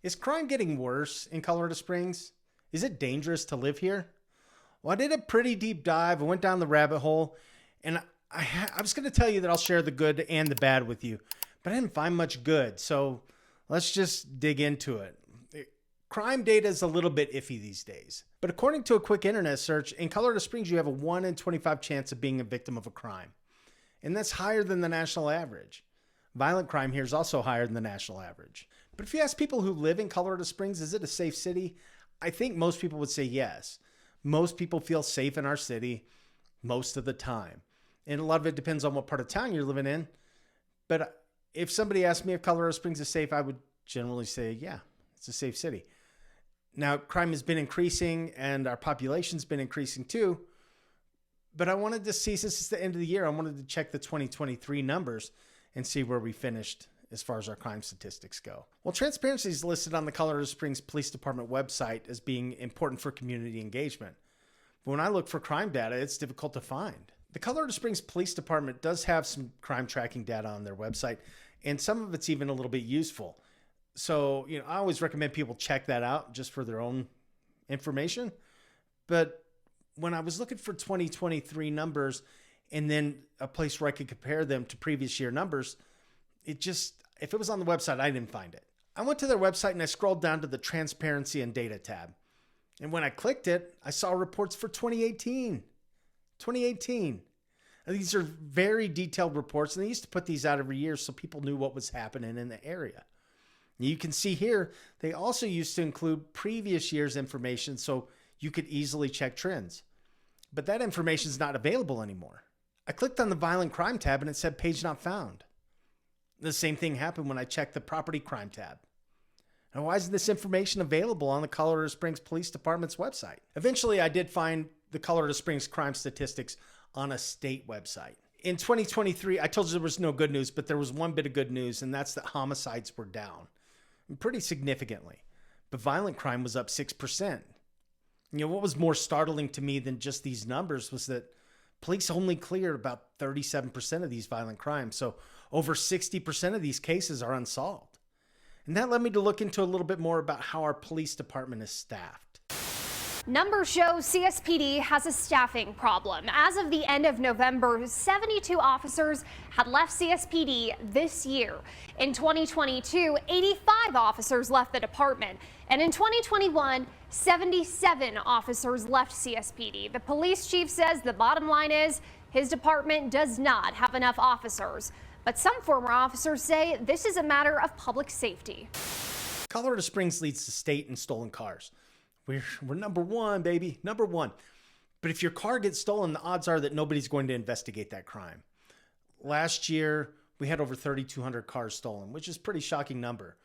Is crime getting worse in Colorado Springs? Is it dangerous to live here? Well, I did a pretty deep dive. I went down the rabbit hole, and I was going to tell you that I'll share the good and the bad with you, but I didn't find much good. So let's just dig into it. Crime data is a little bit iffy these days, but according to a quick internet search, in Colorado Springs, you have a 1 in 25 chance of being a victim of a crime. And that's higher than the national average. Violent crime here is also higher than the national average. But if you ask people who live in Colorado Springs, is it a safe city? I think most people would say yes. Most people feel safe in our city most of the time. And a lot of it depends on what part of town you're living in. But if somebody asked me if Colorado Springs is safe, I would generally say, yeah, it's a safe city. Now, crime has been increasing and our population's been increasing too. But I wanted to see, since it's the end of the year, I wanted to check the 2023 numbers and see where we finished as far as our crime statistics go. Well, transparency is listed on the Colorado Springs Police Department website as being important for community engagement. But when I look for crime data, it's difficult to find. The Colorado Springs Police Department does have some crime tracking data on their website, and some of it's even a little bit useful. So, I always recommend people check that out just for their own information. But when I was looking for 2023 numbers and then a place where I could compare them to previous year numbers, if it was on the website, I didn't find it. I went to their website and I scrolled down to the transparency and data tab. And when I clicked it, I saw reports for 2018. 2018. And these are very detailed reports, and they used to put these out every year so people knew what was happening in the area. You can see here, they also used to include previous year's information so you could easily check trends. But that information is not available anymore. I clicked on the violent crime tab and it said page not found. The same thing happened when I checked the property crime tab. Now, why isn't this information available on the Colorado Springs Police Department's website? Eventually, I did find the Colorado Springs crime statistics on a state website. In 2023, I told you there was no good news, but there was one bit of good news, and that's that homicides were down pretty significantly. But violent crime was up 6%. What was more startling to me than just these numbers was that police only cleared about 37% of these violent crimes. So over 60% of these cases are unsolved. And that led me to look into a little bit more about how our police department is staffed. Numbers show CSPD has a staffing problem. As of the end of November, 72 officers had left CSPD this year. In 2022, 85 officers left the department. And in 2021, 77 officers left CSPD. The police chief says the bottom line is his department does not have enough officers. But some former officers say this is a matter of public safety. Colorado Springs leads the state in stolen cars. We're number one, baby, number one. But if your car gets stolen, the odds are that nobody's going to investigate that crime. Last year, we had over 3,200 cars stolen, which is a pretty shocking number.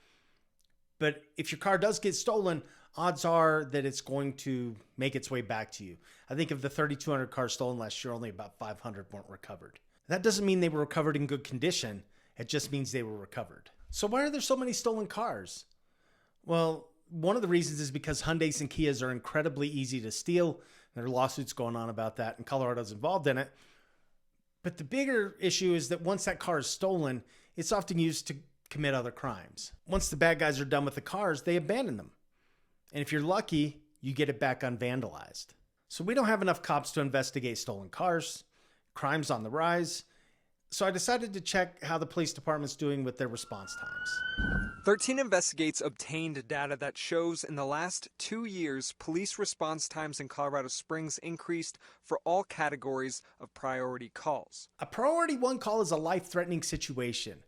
But if your car does get stolen, odds are that it's going to make its way back to you. I think of the 3,200 cars stolen last year, only about 500 weren't recovered. That doesn't mean they were recovered in good condition. It just means they were recovered. So why are there so many stolen cars? Well, one of the reasons is because Hyundais and Kias are incredibly easy to steal. There are lawsuits going on about that, and Colorado's involved in it. But the bigger issue is that once that car is stolen, it's often used to commit other crimes. Once the bad guys are done with the cars, they abandon them. And if you're lucky, you get it back unvandalized. So we don't have enough cops to investigate stolen cars. Crime's on the rise. So I decided to check how the police department's doing with their response times. 13 Investigates obtained data that shows in the last 2 years, police response times in Colorado Springs increased for all categories of priority calls. A priority 1 call is a life-threatening situation.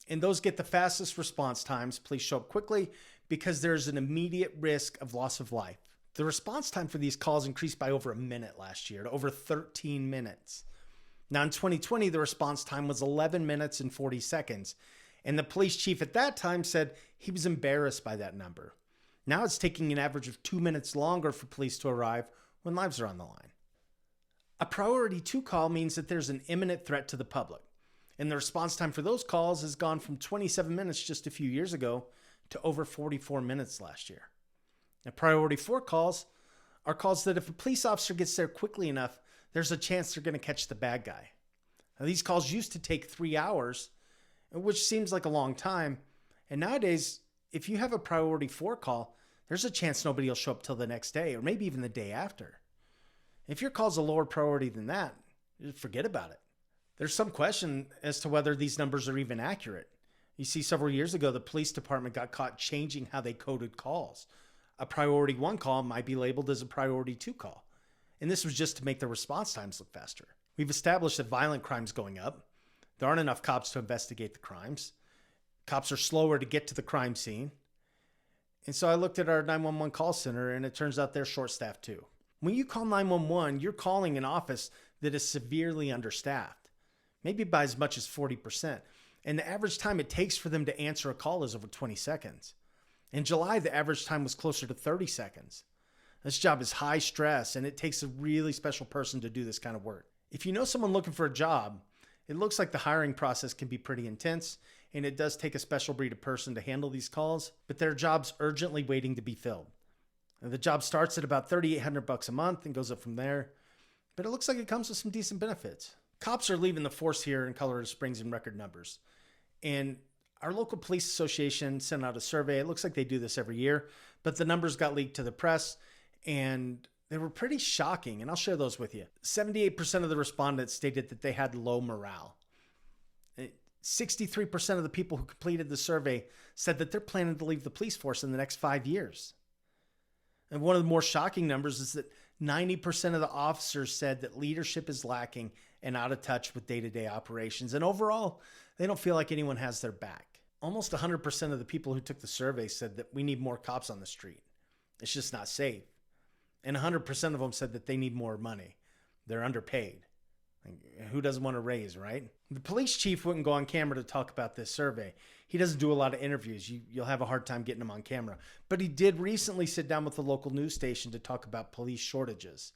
And those get the fastest response times. Police show up quickly because there's an immediate risk of loss of life. The response time for these calls increased by over a minute last year to over 13 minutes. Now in 2020, the response time was 11 minutes and 40 seconds. And the police chief at that time said he was embarrassed by that number. Now it's taking an average of 2 minutes longer for police to arrive when lives are on the line. A priority 2 call means that there's an imminent threat to the public. And the response time for those calls has gone from 27 minutes just a few years ago to over 44 minutes last year. Now, priority 4 calls are calls that if a police officer gets there quickly enough, there's a chance they're going to catch the bad guy. Now, these calls used to take 3 hours, which seems like a long time. And nowadays, if you have a priority 4 call, there's a chance nobody will show up till the next day or maybe even the day after. If your call's a lower priority than that, just forget about it. There's some question as to whether these numbers are even accurate. You see, several years ago, the police department got caught changing how they coded calls. A priority 1 call might be labeled as a priority 2 call. And this was just to make the response times look faster. We've established that violent crime's going up. There aren't enough cops to investigate the crimes. Cops are slower to get to the crime scene. And so I looked at our 911 call center, and it turns out they're short-staffed too. When you call 911, you're calling an office that is severely understaffed, maybe by as much as 40%. And the average time it takes for them to answer a call is over 20 seconds. In July, the average time was closer to 30 seconds. This job is high stress, and it takes a really special person to do this kind of work. If you know someone looking for a job, it looks like the hiring process can be pretty intense, and it does take a special breed of person to handle these calls, but there are jobs urgently waiting to be filled. And the job starts at about $3,800 a month and goes up from there, but it looks like it comes with some decent benefits. Cops are leaving the force here in Colorado Springs in record numbers. And our local police association sent out a survey. It looks like they do this every year, but the numbers got leaked to the press and they were pretty shocking. And I'll share those with you. 78% of the respondents stated that they had low morale. 63% of the people who completed the survey said that they're planning to leave the police force in the next 5 years. And one of the more shocking numbers is that 90% of the officers said that leadership is lacking and out of touch with day-to-day operations. And overall, they don't feel like anyone has their back. Almost 100% of the people who took the survey said that we need more cops on the street. It's just not safe. And 100% of them said that they need more money. They're underpaid. Who doesn't want to raise, right? The police chief wouldn't go on camera to talk about this survey. He doesn't do a lot of interviews. You'll have a hard time getting him on camera. But he did recently sit down with the local news station to talk about police shortages.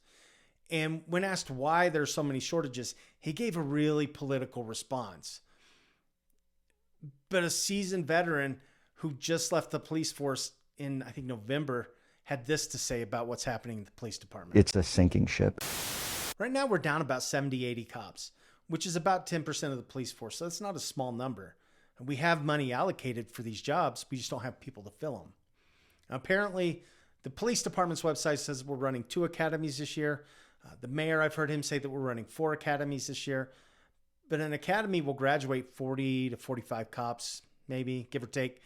And when asked why there's so many shortages, he gave a really political response. But a seasoned veteran who just left the police force in, I think, November, had this to say about what's happening in the police department. It's a sinking ship. Right now, we're down about 70, 80 cops, which is about 10% of the police force. So that's not a small number. And we have money allocated for these jobs. We just don't have people to fill them. Now, apparently, the police department's website says we're running 2 academies this year. The mayor, I've heard him say that we're running 4 academies this year. But an academy will graduate 40 to 45 cops, maybe, give or take,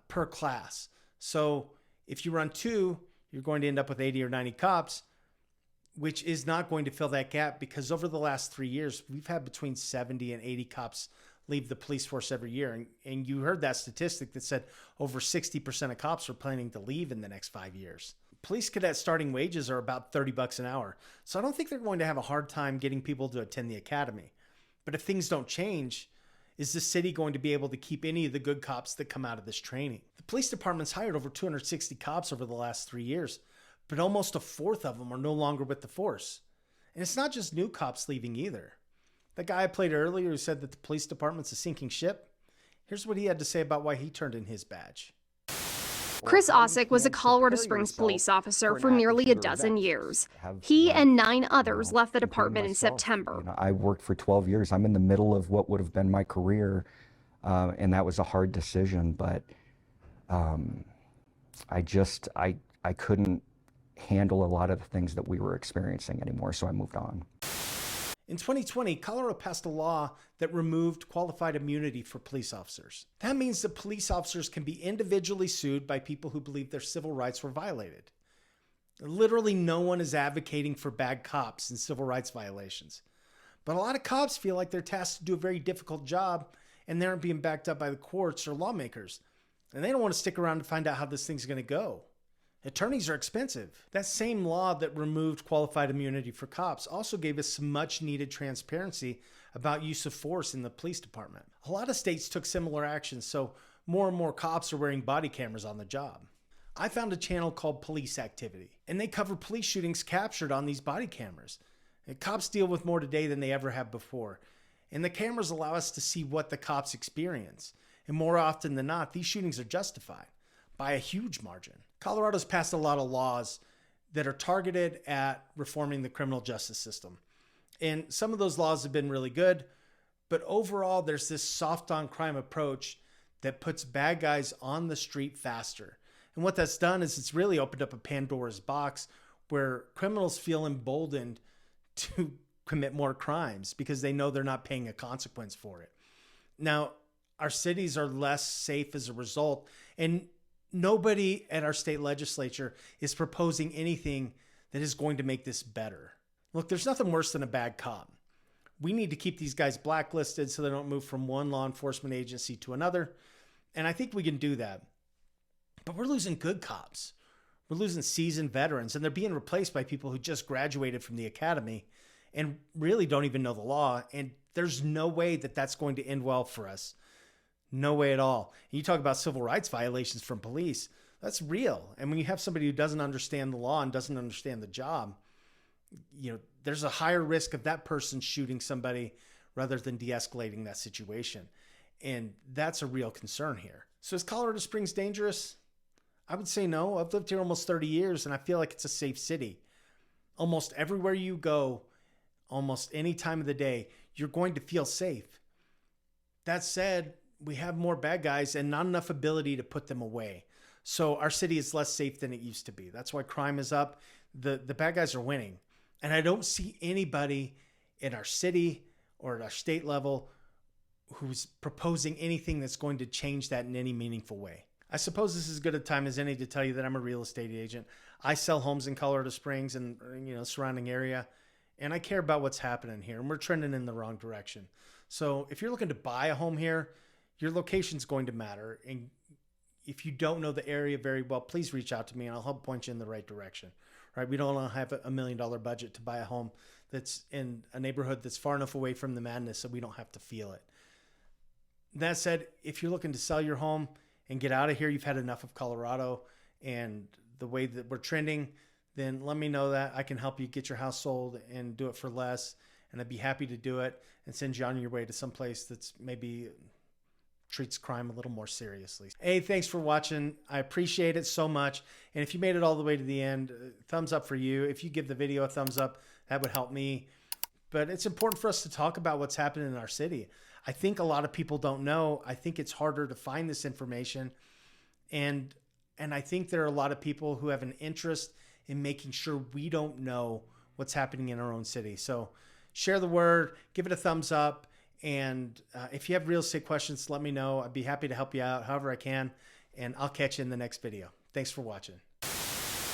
per class. So if you run 2, you're going to end up with 80 or 90 cops, which is not going to fill that gap because over the last 3 years, we've had between 70 and 80 cops leave the police force every year. And you heard that statistic that said over 60% of cops are planning to leave in the next 5 years. Police cadet starting wages are about $30 an hour. So I don't think they're going to have a hard time getting people to attend the academy. But if things don't change, is the city going to be able to keep any of the good cops that come out of this training? The police department's hired over 260 cops over the last 3 years, but almost a fourth of them are no longer with the force. And it's not just new cops leaving either. The guy I played earlier who said that the police department's a sinking ship, here's what he had to say about why he turned in his badge. Chris Osick was a Colorado Springs police officer for nearly a dozen years. He and 9 others left the department in September. I worked for 12 years. I'm in the middle of what would have been my career, and that was a hard decision, but I couldn't handle a lot of the things that we were experiencing anymore, so I moved on. In 2020, Colorado passed a law that removed qualified immunity for police officers. That means that police officers can be individually sued by people who believe their civil rights were violated. Literally no one is advocating for bad cops and civil rights violations. But a lot of cops feel like they're tasked to do a very difficult job and they aren't being backed up by the courts or lawmakers. And they don't want to stick around to find out how this thing's going to go. Attorneys are expensive. That same law that removed qualified immunity for cops also gave us some much needed transparency about use of force in the police department. A lot of states took similar actions, so more and more cops are wearing body cameras on the job. I found a channel called Police Activity, and they cover police shootings captured on these body cameras. And cops deal with more today than they ever have before. And the cameras allow us to see what the cops experience. And more often than not, these shootings are justified by a huge margin. Colorado's passed a lot of laws that are targeted at reforming the criminal justice system. And some of those laws have been really good, but overall there's this soft on crime approach that puts bad guys on the street faster. And what that's done is it's really opened up a Pandora's box where criminals feel emboldened to commit more crimes because they know they're not paying a consequence for it. Now, our cities are less safe as a result, and nobody at our state legislature is proposing anything that is going to make this better. Look, there's nothing worse than a bad cop. We need to keep these guys blacklisted so they don't move from one law enforcement agency to another. And I think we can do that. But we're losing good cops. We're losing seasoned veterans, and they're being replaced by people who just graduated from the academy and really don't even know the law. And there's no way that that's going to end well for us. No way at all. And you talk about civil rights violations from police. That's real. And when you have somebody who doesn't understand the law and doesn't understand the job, there's a higher risk of that person shooting somebody rather than de-escalating that situation. And that's a real concern here. So is Colorado Springs dangerous? I would say no. I've lived here almost 30 years and I feel like it's a safe city. Almost everywhere you go, almost any time of the day, you're going to feel safe. That said, we have more bad guys and not enough ability to put them away. So our city is less safe than it used to be. That's why crime is up. The bad guys are winning. And I don't see anybody in our city or at our state level who's proposing anything that's going to change that in any meaningful way. I suppose this is as good a time as any to tell you that I'm a real estate agent. I sell homes in Colorado Springs and surrounding area, and I care about what's happening here, and we're trending in the wrong direction. So if you're looking to buy a home here, your location's going to matter. And if you don't know the area very well, please reach out to me and I'll help point you in the right direction. Right? We don't have a $1 million budget to buy a home that's in a neighborhood that's far enough away from the madness so we don't have to feel it. That said, if you're looking to sell your home and get out of here, you've had enough of Colorado and the way that we're trending, then let me know that. I can help you get your house sold and do it for less. And I'd be happy to do it and send you on your way to some place that's maybe treats crime a little more seriously. Hey, thanks for watching. I appreciate it so much. And if you made it all the way to the end, thumbs up for you. If you give the video a thumbs up, that would help me. But it's important for us to talk about what's happening in our city. I think a lot of people don't know. I think it's harder to find this information. And I think there are a lot of people who have an interest in making sure we don't know what's happening in our own city. So share the word, give it a thumbs up. And if you have real estate questions, let me know. I'd be happy to help you out however I can. And I'll catch you in the next video. Thanks for watching.